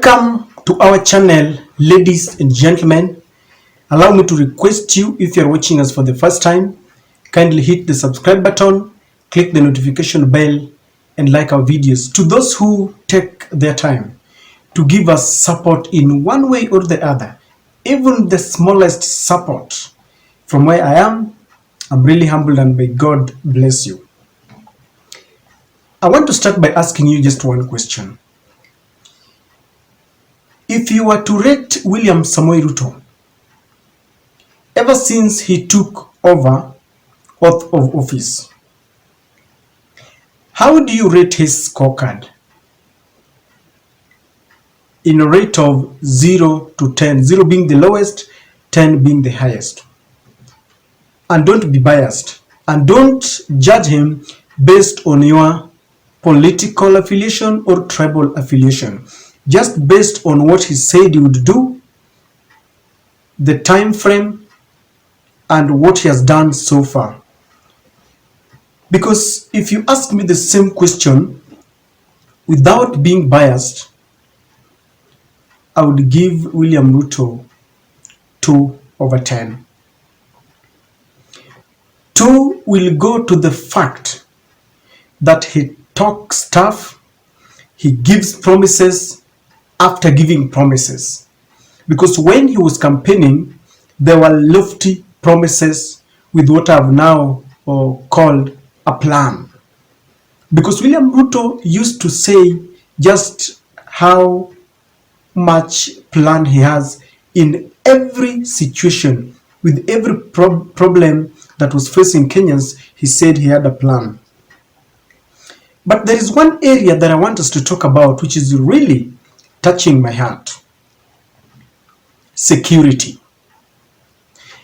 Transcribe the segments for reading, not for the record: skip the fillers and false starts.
Welcome to our channel, ladies and gentlemen. Allow me to request you, if you're watching us for the first time, kindly hit the subscribe button, click the notification bell, and like our videos. To those who take their time to give us support in one way or the other, even the smallest support, from where I am, I'm really humbled and may God bless you. I want to start by asking you just one question. If you were to rate William Samoei Ruto, ever since he took over oath of office, how do you rate his scorecard? In a rate of 0 to 10, 0 being the lowest, 10 being the highest. And don't be biased. And don't judge him based on your political affiliation or tribal affiliation. Just based on what he said he would do, the time frame, and what he has done so far. Because if you ask me the same question without being biased, I would give William Ruto 2 over 10. 2 will go to the fact that he talks tough, he gives promises after giving promises. Because when he was campaigning, there were lofty promises with what I've now called a plan. Because William Ruto used to say just how much plan he has in every situation, with every problem that was facing Kenyans. He said he had a plan. But there is one area that I want us to talk about which is really touching my heart. Security.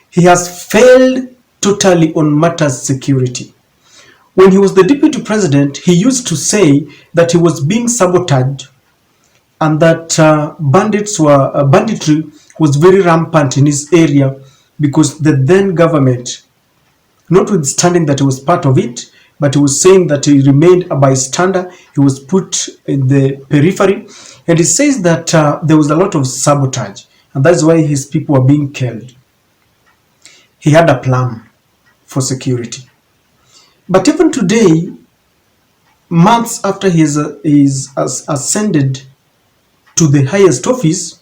He has failed totally on matters security. When he was the deputy president, he used to say that he was being sabotaged and that banditry was very rampant in his area because the then government, notwithstanding that he was part of it, but he was saying that he remained a bystander, he was put in the periphery, and he says that there was a lot of sabotage, and that's why his people were being killed. He had a plan for security. But even today, months after he is ascended to the highest office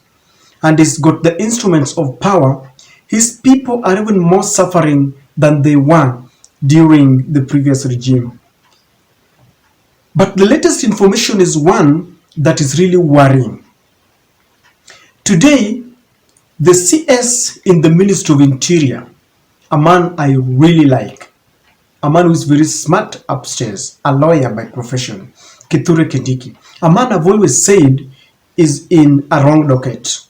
and he's got the instruments of power, his people are even more suffering than they were during the previous regime. But the latest information is one that is really worrying. Today, the CS in the Ministry of Interior, a man I really like, a man who is very smart upstairs, a lawyer by profession, Kithure Kindiki, a man I've always said is in a wrong docket.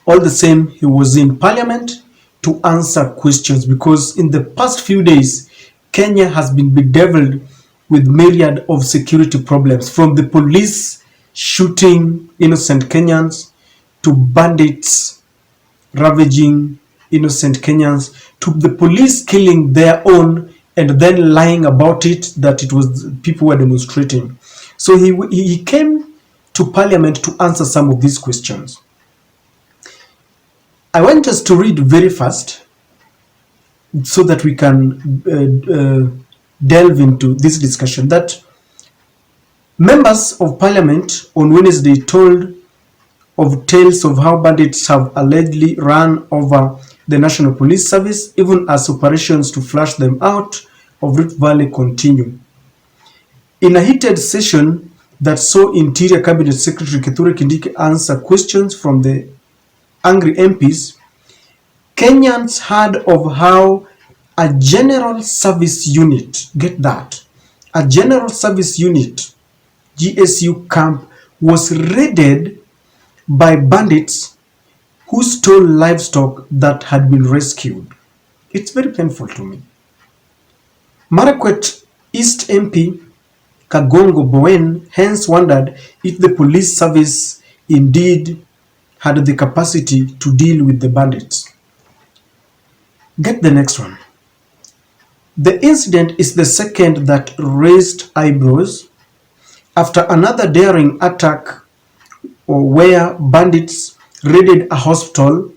All the same, he was in parliament to answer questions because in the past few days, Kenya has been bedeviled with myriad of security problems, from the police shooting innocent Kenyans to bandits ravaging innocent Kenyans to the police killing their own and then lying about it that it was people were demonstrating. So he came to parliament to answer some of these questions. I want us to read very fast so that we can delve into this discussion. That members of parliament on Wednesday told of tales of how bandits have allegedly run over the National Police Service, even as operations to flush them out of Rift Valley continue. In a heated session that saw Interior Cabinet Secretary Kithure Kindiki answer questions from the angry MPs, Kenyans heard of how a general service unit, get that, a general service unit, GSU camp, was raided by bandits who stole livestock that had been rescued. It's very painful to me. Marakwet East MP Kagongo Bowen hence wondered if the police service indeed had the capacity to deal with the bandits. Get the next one. The incident is the second that raised eyebrows after another daring attack where bandits raided a hospital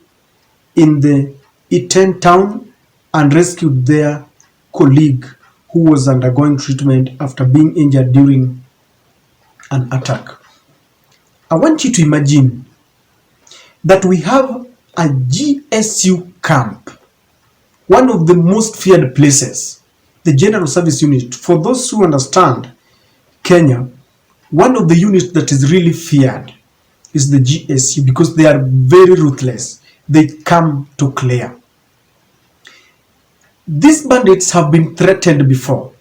in the Detain town and rescued their colleague who was undergoing treatment after being injured during an attack. I want you to imagine that we have a GSU camp, one of the most feared places, the General Service Unit. For those who understand Kenya, one of the units that is really feared is the GSU because they are very ruthless. They come to clear. These bandits have been threatened before.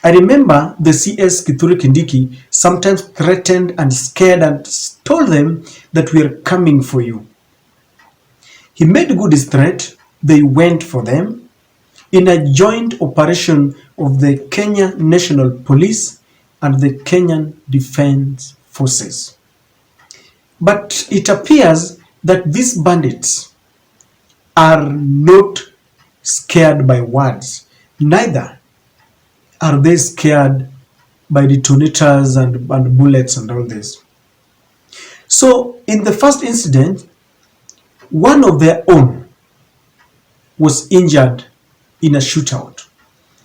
I remember the CS Kithure Kindiki sometimes threatened and scared and told them that we are coming for you. He made good his threat. They went for them in a joint operation of the Kenya National Police and the Kenyan Defense Forces. But it appears that these bandits are not scared by words. Neither are they scared by detonators and bullets and all this. So in the first incident, one of their own was injured in a shootout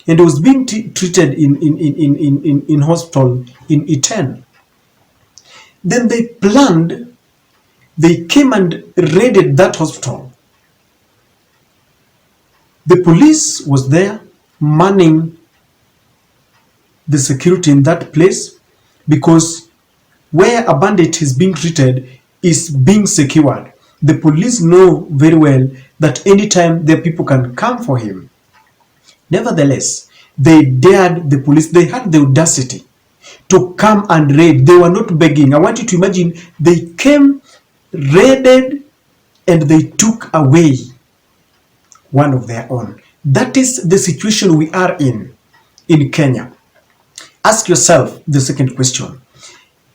and was being treated in hospital in Detain. Then they came and raided that hospital. The police was there manning the security in that place because where a bandit is being treated is being secured. The police know very well that anytime their people can come for him. Nevertheless, they dared the police. They had the audacity to come and raid. They were not begging. I want you to imagine they came, raided, and they took away one of their own. That is the situation we are in Kenya. Ask yourself the second question.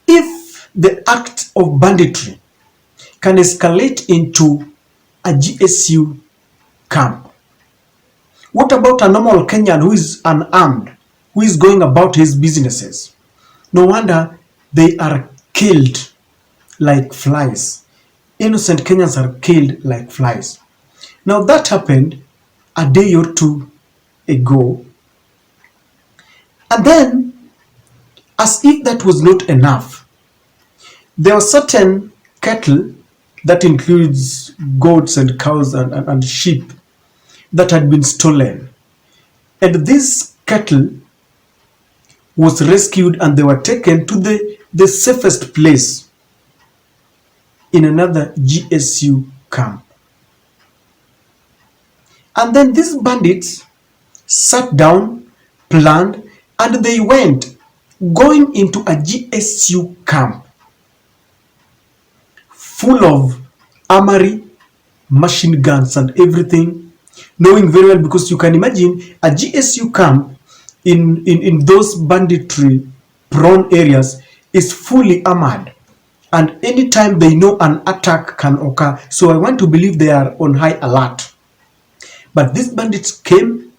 If the act of banditry can escalate into a GSU camp, what about a normal Kenyan who is unarmed, who is going about his businesses? No wonder they are killed like flies. Innocent Kenyans are killed like flies. Now that happened a day or two ago. And then, as if that was not enough, there are certain cattle, that includes goats and cows and sheep, that had been stolen. And this cattle was rescued and they were taken to the safest place in another GSU camp. And then these bandits sat down, planned, and they went going into a GSU camp full of armory, machine guns and everything, knowing very well, because you can imagine a GSU camp in those banditry prone areas is fully armored, and anytime they know an attack can occur. So I want to believe they are on high alert. But these bandits came,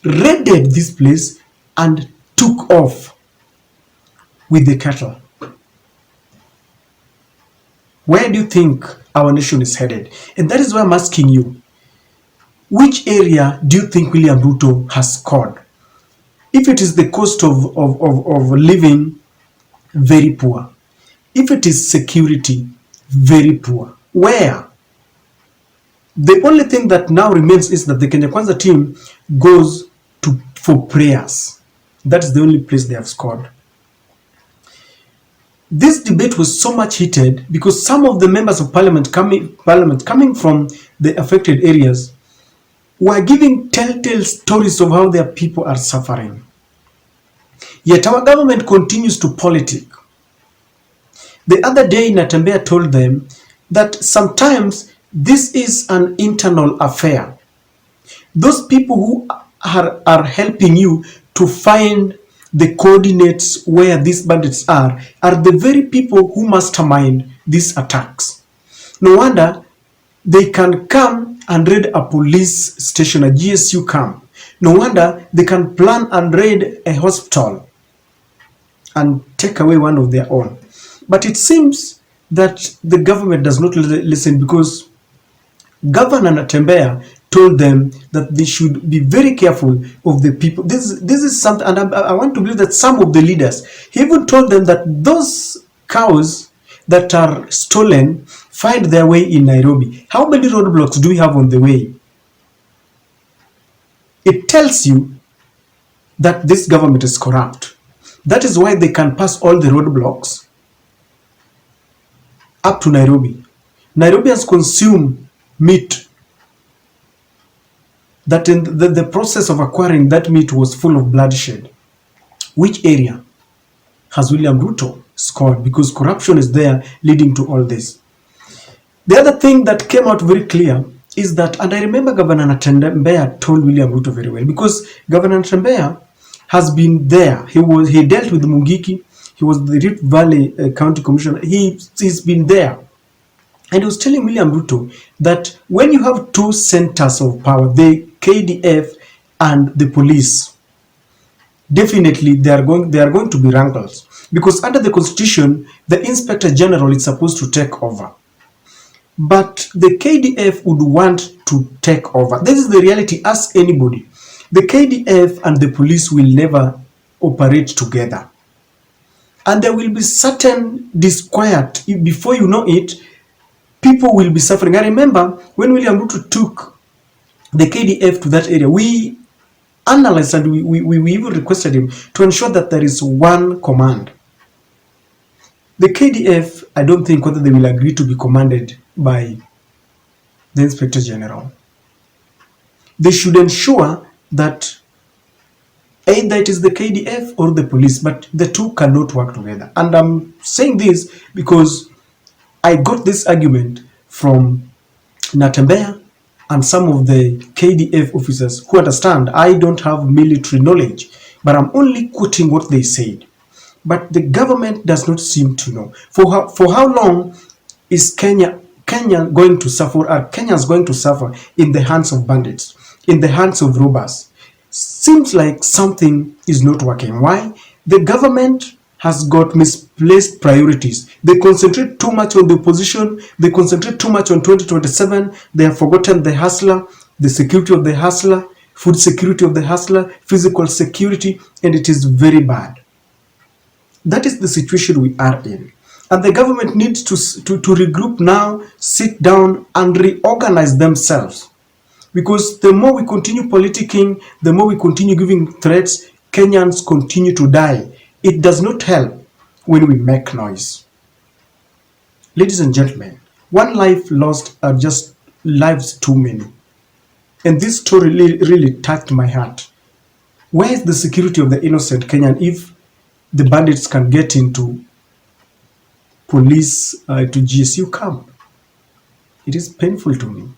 raided this place, and took off with the cattle. Where do you think our nation is headed? And that is why I'm asking you, which area do you think William Ruto has scored? If it is the cost of living, very poor. If it is security, very poor. Where? The only thing that now remains is that the Kenya Kwanza team goes for prayers. That's the only place they have scored. This debate was so much heated because some of the members of parliament coming from the affected areas were giving telltale stories of how their people are suffering. Yet our government continues to politic. The other day, Natembea told them that sometimes this is an internal affair. Those people who are helping you to find the coordinates where these bandits are the very people who mastermind these attacks. No wonder they can come and raid a police station, a GSU camp. No wonder they can plan and raid a hospital. and take away one of their own. But it seems that the government does not listen, because Governor Natembea told them that they should be very careful of the people. This is something, and I want to believe that some of the leaders, he even told them that those cows that are stolen find their way in Nairobi. How many roadblocks do we have on the way? It tells you that this government is corrupt. That is why they can pass all the roadblocks up to Nairobi. Nairobians consume meat that in the process of acquiring that meat was full of bloodshed. Which area has William Ruto scored? Because corruption is there leading to all this. The other thing that came out very clear is that, and I remember Governor Natembea told William Ruto very well, because Governor Natembea has been there. He dealt with Mungiki. He was the Rift Valley County Commissioner. He's been there. And he was telling William Ruto that when you have two centers of power, the KDF and the police, definitely they are going to be wrangles, because under the constitution, the Inspector General is supposed to take over. But the KDF would want to take over. This is the reality. Ask anybody. The KDF and the police will never operate together. And there will be certain disquiet. Before you know it, people will be suffering. I remember when William Ruto took the KDF to that area, we analyzed and we even requested him to ensure that there is one command. The KDF, I don't think whether they will agree to be commanded by the Inspector General. They should ensure that either it is the KDF or the police, but the two cannot work together. And I'm saying this because I got this argument from Natembea and some of the KDF officers who understand I don't have military knowledge, but I'm only quoting what they said. But the government does not seem to know. For how long is Kenya going to suffer? Are Kenyans going to suffer in the hands of bandits, in the hands of robbers? Seems like something is not working. Why? The government has got misplaced priorities. They concentrate too much on the opposition. They concentrate too much on 2027. They have forgotten the hustler, the security of the hustler, food security of the hustler, physical security, and it is very bad. That is the situation we are in. And the government needs to regroup now, sit down and reorganize themselves. Because the more we continue politicking, the more we continue giving threats, Kenyans continue to die. It does not help when we make noise. Ladies and gentlemen, one life lost are just lives too many. And this story really touched my heart. Where is the security of the innocent Kenyan if the bandits can get into police, to GSU camp? It is painful to me.